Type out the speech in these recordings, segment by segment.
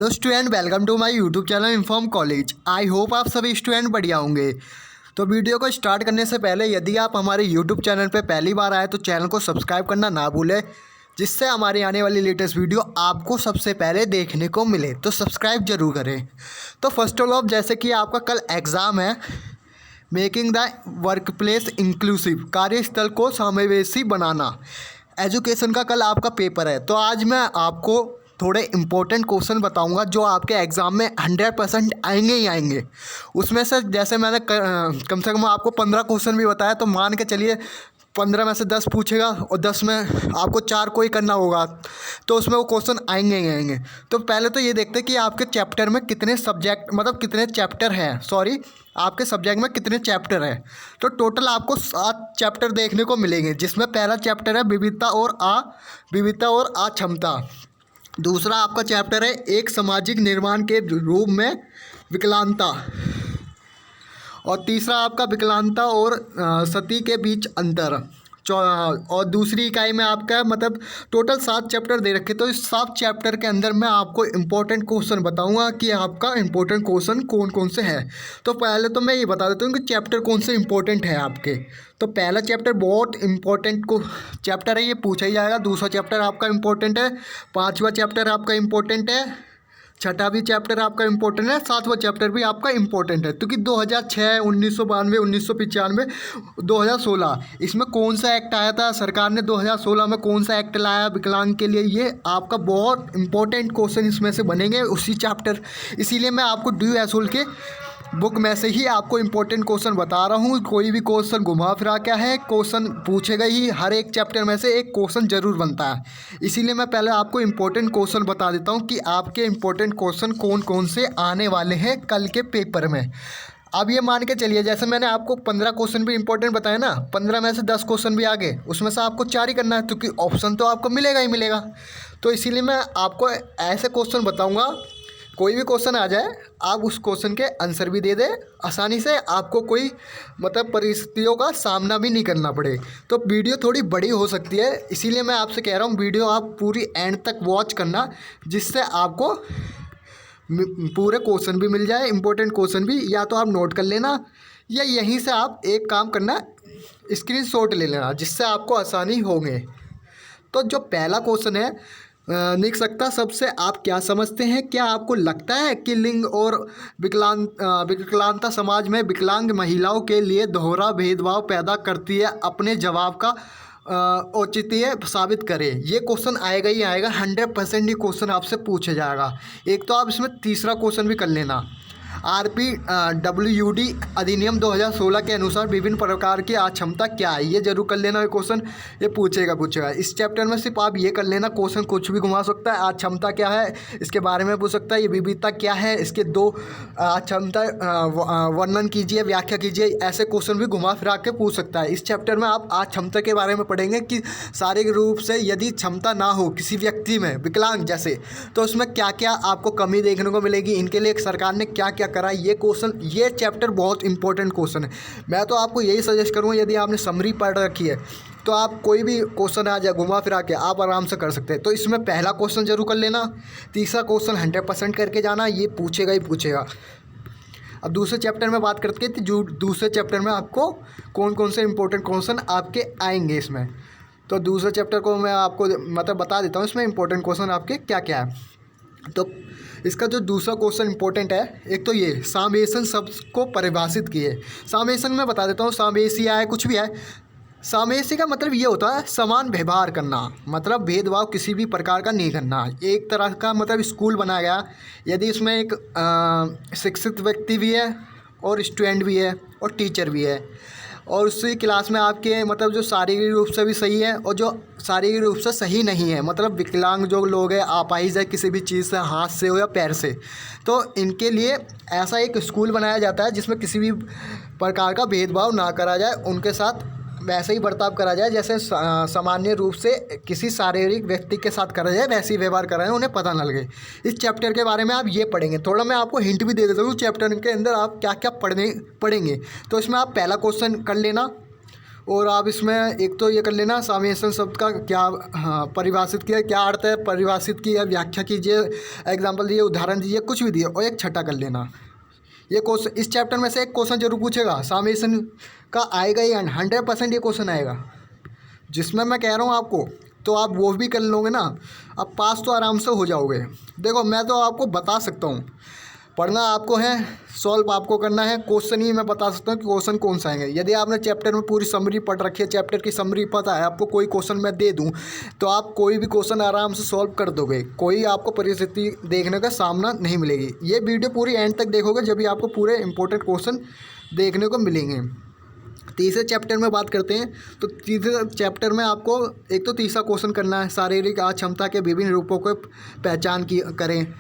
Hello student, welcome to my YouTube channel inform college. I hope आप सभी student बढ़िया होंगे। तो वीडियो को स्टार्ट करने से पहले यदि आप हमारे यूट्यूब चैनल पर पहली बार आए तो चैनल को सब्सक्राइब करना ना भूलें, जिससे हमारी आने वाली लेटेस्ट वीडियो आपको सबसे पहले देखने को मिले। तो सब्सक्राइब जरूर करें। तो फर्स्ट ऑफ ऑल, जैसे कि आपका कल एग्ज़ाम है, making the work place inclusive, कार्यस्थल को समावेशी बनाना, एजुकेशन का कल आपका पेपर है। तो आज मैं आपको थोड़े इंपॉर्टेंट क्वेश्चन बताऊंगा जो आपके एग्ज़ाम में 100% आएंगे ही आएंगे। उसमें से जैसे मैंने कम से कम आपको 15 क्वेश्चन भी बताया, तो मान के चलिए 15 में से 10 पूछेगा और 10 में आपको 4 को ही करना होगा, तो उसमें वो क्वेश्चन आएंगे ही आएंगे। तो पहले तो ये देखते हैं कि आपके चैप्टर में कितने सब्जेक्ट मतलब कितने चैप्टर हैं, आपके सब्जेक्ट में कितने चैप्टर हैं। तो टोटल आपको 7 चैप्टर देखने को मिलेंगे, जिसमें पहला चैप्टर है विविधता और अक्षमता। दूसरा आपका चैप्टर है एक सामाजिक निर्माण के रूप में विकलांगता। और तीसरा आपका विकलांगता और सती के बीच अंतर। और दूसरी इकाई में आपका मतलब टोटल 7 चैप्टर दे रखे। तो इस 7 चैप्टर के अंदर मैं आपको इम्पोर्टेंट क्वेश्चन बताऊंगा कि आपका इम्पोर्टेंट क्वेश्चन कौन कौन से हैं। तो पहले तो मैं ये बता देता हूँ कि चैप्टर कौन से इम्पोर्टेंट है आपके। तो पहला चैप्टर बहुत इम्पोर्टेंट चैप्टर है, ये पूछा ही जाएगा। दूसरा चैप्टर आपका इम्पोर्टेंट है। पाँचवा चैप्टर आपका इम्पोर्टेंट है। छठा भी चैप्टर आपका इम्पोर्टेंट है। सातवां चैप्टर भी आपका इम्पोर्टेंट है, क्योंकि 2006, 1992, 1995, 2016 इसमें कौन सा एक्ट आया था, सरकार ने 2016 में कौन सा एक्ट लाया विकलांग के लिए, ये आपका बहुत इंपॉर्टेंट क्वेश्चन इसमें से बनेंगे उसी चैप्टर। इसीलिए मैं आपको डी एसोल के बुक में से ही आपको इम्पोर्टेंट क्वेश्चन बता रहा हूँ। कोई भी क्वेश्चन घुमा फिरा क्या है, क्वेश्चन पूछेगा ही। हर एक चैप्टर में से एक क्वेश्चन जरूर बनता है। इसीलिए मैं पहले आपको इम्पोर्टेंट क्वेश्चन बता देता हूँ कि आपके इम्पोर्टेंट क्वेश्चन कौन कौन से आने वाले हैं कल के पेपर में। अब ये मान के चलिए, जैसे मैंने आपको 15 क्वेश्चन भी इंपॉर्टेंट बताया ना, 15 में से 10 क्वेश्चन भी आ गए, उसमें से आपको 4 ही करना है, क्योंकि ऑप्शन तो आपको मिलेगा ही मिलेगा। तो इसीलिए मैं आपको ऐसे क्वेश्चन बताऊँगा, कोई भी क्वेश्चन आ जाए आप उस क्वेश्चन के आंसर भी दे दें आसानी से, आपको कोई मतलब परिस्थितियों का सामना भी नहीं करना पड़े। तो वीडियो थोड़ी बड़ी हो सकती है, इसीलिए मैं आपसे कह रहा हूँ वीडियो आप पूरी एंड तक वॉच करना, जिससे आपको पूरे क्वेश्चन भी मिल जाए, इंपॉर्टेंट क्वेश्चन भी। या तो आप नोट कर लेना, या यहीं से आप एक काम करना, स्क्रीनशॉट ले लेना, जिससे आपको आसानी होंगे। तो जो पहला क्वेश्चन है, लिख सकता सबसे आप क्या समझते हैं, क्या आपको लगता है कि लिंग और विकलांगता समाज में विकलांग महिलाओं के लिए दोहरा भेदभाव पैदा करती है? अपने जवाब का औचित्य साबित करें। ये क्वेश्चन आएगा ही आएगा, 100% ये क्वेश्चन आपसे पूछा जाएगा। एक तो आप इसमें तीसरा क्वेश्चन भी कर लेना। RPWD अधिनियम 2016 के अनुसार विभिन्न प्रकार की अक्षमता क्या है, ये जरूर कर लेना। ये क्वेश्चन ये पूछेगा। इस चैप्टर में सिर्फ आप ये कर लेना, क्वेश्चन कुछ भी घुमा सकता है। अक्षमता क्या है इसके बारे में पूछ सकता है, ये विविधता क्या है, इसके 2 अक्षमता वर्णन कीजिए, व्याख्या कीजिए, ऐसे क्वेश्चन भी घुमा फिरा के पूछ सकता है। इस चैप्टर में आप अक्षमता के बारे में पढ़ेंगे कि शारीरिक रूप से यदि क्षमता ना हो किसी व्यक्ति में, विकलांग जैसे, तो उसमें क्या क्या आपको कमी देखने को मिलेगी, इनके लिए सरकार ने क्या क्या करा। ये क्वेश्चन, ये चैप्टर बहुत इंपॉर्टेंट क्वेश्चन है। मैं तो आपको यही सजेस्ट करूँगा, यदि आपने समरी पढ़ रखी है तो आप कोई भी क्वेश्चन आ जाए घुमा फिरा के आप आराम से कर सकते हैं। तो इसमें पहला क्वेश्चन जरूर कर लेना। तीसरा क्वेश्चन 100% करके जाना, ये पूछेगा ही पूछेगा। अब दूसरे चैप्टर में बात करते हैं कि जो दूसरे चैप्टर में आपको कौन कौन से इंपॉर्टेंट क्वेश्चन आपके आएंगे इसमें। तो दूसरे चैप्टर को मैं आपको मतलब बता देता हूँ, इसमें इंपॉर्टेंट क्वेश्चन आपके क्या क्या है। तो इसका जो दूसरा क्वेश्चन इंपॉर्टेंट है, एक तो ये सामेसन शब्द को परिभाषित किए। सामेसन में बता देता हूँ, सामेसिया है कुछ भी है। सामेसी का मतलब ये होता है समान व्यवहार करना, मतलब भेदभाव किसी भी प्रकार का नहीं करना। एक तरह का मतलब स्कूल बनाया गया, यदि इसमें एक शिक्षित व्यक्ति भी है और स्टूडेंट भी है और टीचर भी है, और उसी क्लास में आपके मतलब जो शारीरिक रूप से भी सही है और जो शारीरिक रूप से सही नहीं है, मतलब विकलांग जो लोग हैं, अपाहिज है किसी भी चीज़ से, हाथ से हो या पैर से, तो इनके लिए ऐसा एक स्कूल बनाया जाता है जिसमें किसी भी प्रकार का भेदभाव ना करा जाए, उनके साथ वैसे ही बर्ताव करा जाए जैसे सामान्य रूप से किसी शारीरिक व्यक्ति के साथ करा जाए, वैसे ही व्यवहार करा जाए, उन्हें पता न लगे। इस चैप्टर के बारे में आप ये पढ़ेंगे। थोड़ा मैं आपको हिंट भी दे देता हूँ चैप्टर के अंदर आप क्या क्या पढ़ेंगे। तो इसमें आप पहला क्वेश्चन कर लेना, और आप इसमें एक तो ये कर लेना सामेसन शब्द का क्या परिभाषित किया, क्या अर्थ है, परिभाषित किया, व्याख्या कीजिए, एग्जाम्पल दिए, उदाहरण दीजिए, कुछ भी दिए, और एक छठा कर लेना। ये क्वेश्चन इस चैप्टर में से एक क्वेश्चन जरूर पूछेगा, सामेसन का आएगा ही 100% ये क्वेश्चन आएगा, जिसमें मैं कह रहा हूँ आपको, तो आप वो भी कर लोगे ना, अब पास तो आराम से हो जाओगे। देखो मैं तो आपको बता सकता हूँ, पढ़ना आपको है, सॉल्व आपको करना है, क्वेश्चन ही मैं बता सकता हूँ कि क्वेश्चन कौन सा आएंगे। यदि आपने चैप्टर में पूरी समरी पढ़ रखी है, चैप्टर की समरी पता है आपको, कोई क्वेश्चन मैं दे दूँ तो आप कोई भी क्वेश्चन आराम से सॉल्व कर दोगे, कोई आपको परिस्थिति देखने का सामना नहीं मिलेगी। ये वीडियो पूरी एंड तक देखोगे जब भी आपको पूरे इंपॉर्टेंट क्वेश्चन देखने को मिलेंगे। तीसरे चैप्टर में बात करते हैं, तो तीसरे चैप्टर में आपको एक तो तीसरा क्वेश्चन करना है, शारीरिक अक्षमता के विभिन्न रूपों को पहचान की करें,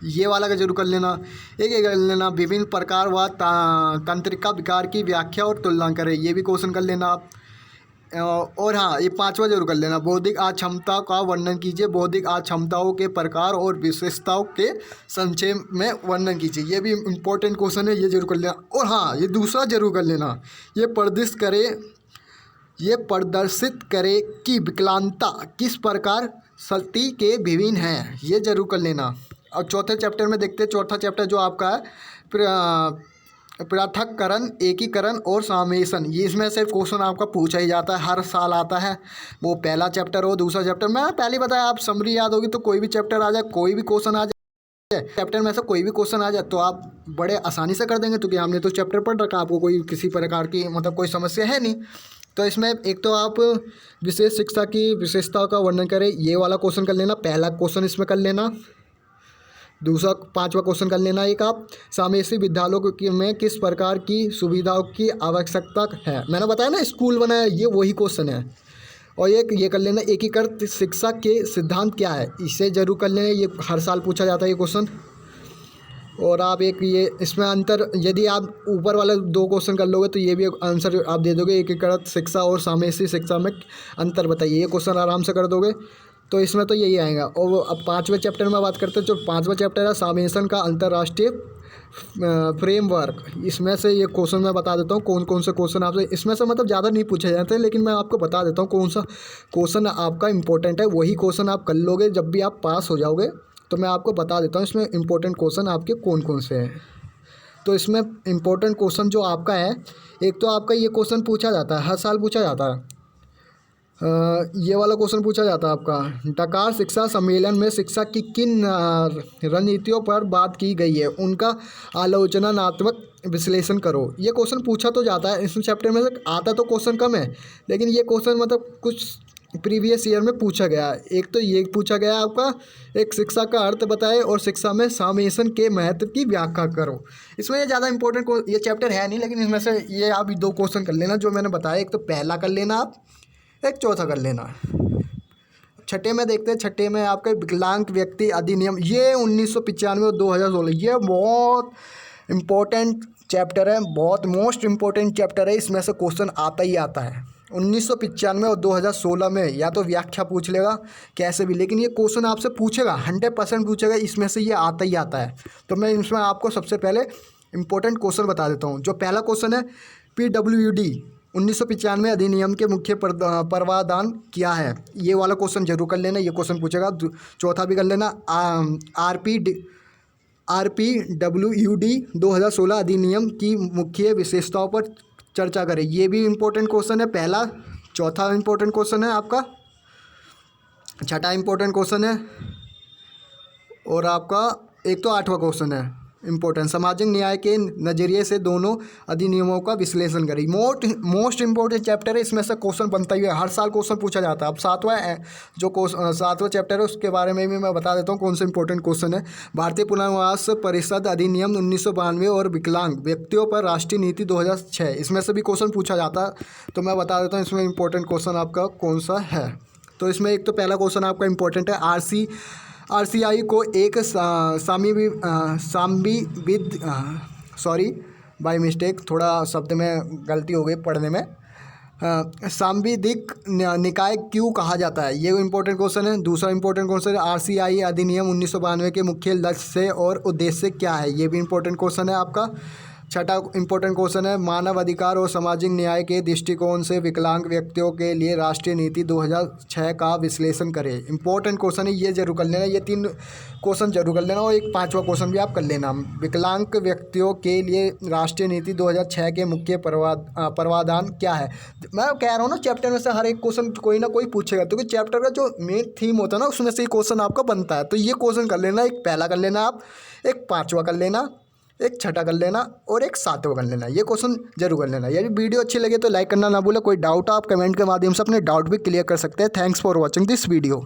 ये वाला का जरूर कर लेना। एक कर लेना, विभिन्न प्रकार व तंत्रिका विकार की व्याख्या और तुलना करें, ये भी क्वेश्चन कर लेना आप। और हाँ, ये पांचवा जरूर कर लेना, बौद्धिक अक्षमता का वर्णन कीजिए, बौद्धिक अक्षमताओं के प्रकार और विशेषताओं के संक्षेप में वर्णन कीजिए, ये भी इम्पोर्टेंट क्वेश्चन है, ये जरूर कर लेना। और हाँ, ये दूसरा जरूर कर लेना, ये प्रदर्शित करे कि विकलांगता किस प्रकार सती के विभिन्न हैं, ये जरूर कर लेना। और चौथे चैप्टर में देखते हैं, चौथा चैप्टर जो आपका है पृथक्करण, एकीकरण और सामेसन, ये इसमें से क्वेश्चन आपका पूछा ही जाता है, हर साल आता है। वो पहला चैप्टर हो, दूसरा चैप्टर, मैं पहले बताया, आप समरी याद होगी तो कोई भी चैप्टर आ जाए, कोई भी क्वेश्चन आ जाए, चैप्टर में से कोई भी क्वेश्चन आ जाए तो आप बड़े आसानी से कर देंगे, क्योंकि हमने तो चैप्टर पढ़ रखा, आपको कोई किसी प्रकार की मतलब कोई समस्या है नहीं। तो इसमें एक तो आप विशेष शिक्षा की विशेषताओं का वर्णन करें, ये वाला क्वेश्चन कर लेना, पहला क्वेश्चन इसमें कर लेना। दूसरा पांचवा क्वेश्चन कर लेना, एक आप सामेसी विद्यालयों में किस प्रकार की सुविधाओं की आवश्यकता है, मैंने बताया ना स्कूल बनाया, ये वही क्वेश्चन है। और एक ये कर लेना, एकीकृत शिक्षा के सिद्धांत क्या है, इसे जरूर कर लेना, ये हर साल पूछा जाता है ये क्वेश्चन। और आप एक ये इसमें अंतर, यदि आप ऊपर वाले दो क्वेश्चन कर लोगे तो ये भी आंसर आप दे दोगे, एकीकृत शिक्षा और सामेसी शिक्षा में अंतर बताइए, ये क्वेश्चन आराम से कर दोगे। तो इसमें तो यही आएगा। और अब पाँचवें चैप्टर में बात करते हैं, जो पाँचवा चैप्टर है सामेसन का अंतर्राष्ट्रीय फ्रेमवर्क, इसमें से ये क्वेश्चन मैं बता देता हूँ कौन कौन से क्वेश्चन आपसे, इसमें से मतलब ज़्यादा नहीं पूछे जाते हैं, लेकिन मैं आपको बता देता हूँ कौन सा क्वेश्चन आपका इंपॉर्टेंट है, वही क्वेश्चन आप कर लोगे जब भी आप पास हो जाओगे। तो मैं आपको बता देता हूँ इसमें इंपॉर्टेंट क्वेश्चन आपके कौन कौन से हैं। तो इसमें इंपॉर्टेंट क्वेश्चन जो आपका है, एक तो आपका ये क्वेश्चन पूछा जाता है, हर साल पूछा जाता है, ये वाला क्वेश्चन पूछा जाता है आपका, डकार शिक्षा सम्मेलन में शिक्षा की किन रणनीतियों पर बात की गई है, उनका आलोचनात्मक विश्लेषण करो। ये क्वेश्चन पूछा तो जाता है इस चैप्टर में से, आता तो क्वेश्चन कम है, लेकिन ये क्वेश्चन मतलब कुछ प्रीवियस ईयर में पूछा गया है। एक तो ये पूछा गया आपका, एक शिक्षा का अर्थ बताए और शिक्षा में सामेसन के महत्व की व्याख्या करो। इसमें ये ज़्यादा इंपॉर्टेंट ये चैप्टर है नहीं, लेकिन इसमें से ये आप दो क्वेश्चन कर लेना जो मैंने बताया, एक तो पहला कर लेना आप, एक चौथा कर लेना। छठे में देखते हैं, छठे में आपका विकलांग व्यक्ति अधिनियम, ये 1995 और 2016, ये बहुत इम्पोर्टेंट चैप्टर है, बहुत मोस्ट इम्पोर्टेंट चैप्टर है, इसमें से क्वेश्चन आता ही आता है। 1995 और 2016 में या तो व्याख्या पूछ लेगा कैसे भी, लेकिन ये क्वेश्चन आपसे पूछेगा, 100% पूछेगा, इसमें से ये आता ही आता है। तो मैं इसमें आपको सबसे पहले इंपॉर्टेंट क्वेश्चन बता देता हूँ। जो पहला क्वेश्चन है, PWD 1995 अधिनियम के मुख्य प्रावधान क्या है, ये वाला क्वेश्चन जरूर कर लेना, ये क्वेश्चन पूछेगा। चौथा भी कर लेना, RPWD 2016 अधिनियम की मुख्य विशेषताओं पर चर्चा करें, ये भी इम्पोर्टेंट क्वेश्चन है पहला। चौथा इम्पोर्टेंट क्वेश्चन है आपका, छठा इम्पोर्टेंट क्वेश्चन है, और आपका एक तो आठवां क्वेश्चन है इम्पोर्टेंट, सामाजिक न्याय के नज़रिए से दोनों अधिनियमों का विश्लेषण करें। मोस्ट इम्पोर्टेंट चैप्टर है, इसमें से क्वेश्चन बनता ही है, हर साल क्वेश्चन पूछा जाता है। अब सातवां चैप्टर है, उसके बारे में भी मैं बता देता हूँ कौन से इंपॉर्टेंट क्वेश्चन है। भारतीय पुनर्वास परिषद अधिनियम 1992 और विकलांग व्यक्तियों पर राष्ट्रीय नीति 2006, इसमें से भी क्वेश्चन पूछा जाता है। तो मैं बता देता हूँ इसमें इंपॉर्टेंट क्वेश्चन आपका कौन सा है। तो इसमें एक तो पहला क्वेश्चन आपका इंपॉर्टेंट है, RCI को एक सॉरी बाय मिस्टेक, थोड़ा शब्द में गलती हो गई पढ़ने में, सांविधिक निकाय क्यों कहा जाता है, ये इंपॉर्टेंट क्वेश्चन है। दूसरा इंपॉर्टेंट क्वेश्चन है, RCI अधिनियम 1992 के मुख्य लक्ष्य और उद्देश्य क्या है, ये भी इंपॉर्टेंट क्वेश्चन है आपका। छठा इंपॉर्टेंट क्वेश्चन है, मानव अधिकार और सामाजिक न्याय के दृष्टिकोण से विकलांग व्यक्तियों के लिए राष्ट्रीय नीति 2006 का विश्लेषण करें। इंपॉर्टेंट क्वेश्चन है, ये जरूर कर लेना, ये 3 क्वेश्चन जरूर कर लेना और एक 5वां क्वेश्चन भी आप कर लेना। विकलांग व्यक्तियों के लिए राष्ट्रीय नीति 2006 के मुख्य प्रावधान क्या है। मैं कह रहा हूँ ना, चैप्टर में से हर एक क्वेश्चन कोई ना कोई पूछेगा, क्योंकि चैप्टर का जो मेन थीम होता है ना, उसमें से ही क्वेश्चन आपका बनता है। तो ये क्वेश्चन कर लेना, एक पहला कर लेना आप, एक 5वां कर लेना, एक छठा कर लेना और एक 7वां कर लेना। ये क्वेश्चन जरूर कर लेना। यदि वीडियो अच्छी लगे तो लाइक करना ना भूलें। कोई डाउट आप कमेंट के माध्यम से अपने डाउट भी क्लियर कर सकते हैं। Thanks for watching this video.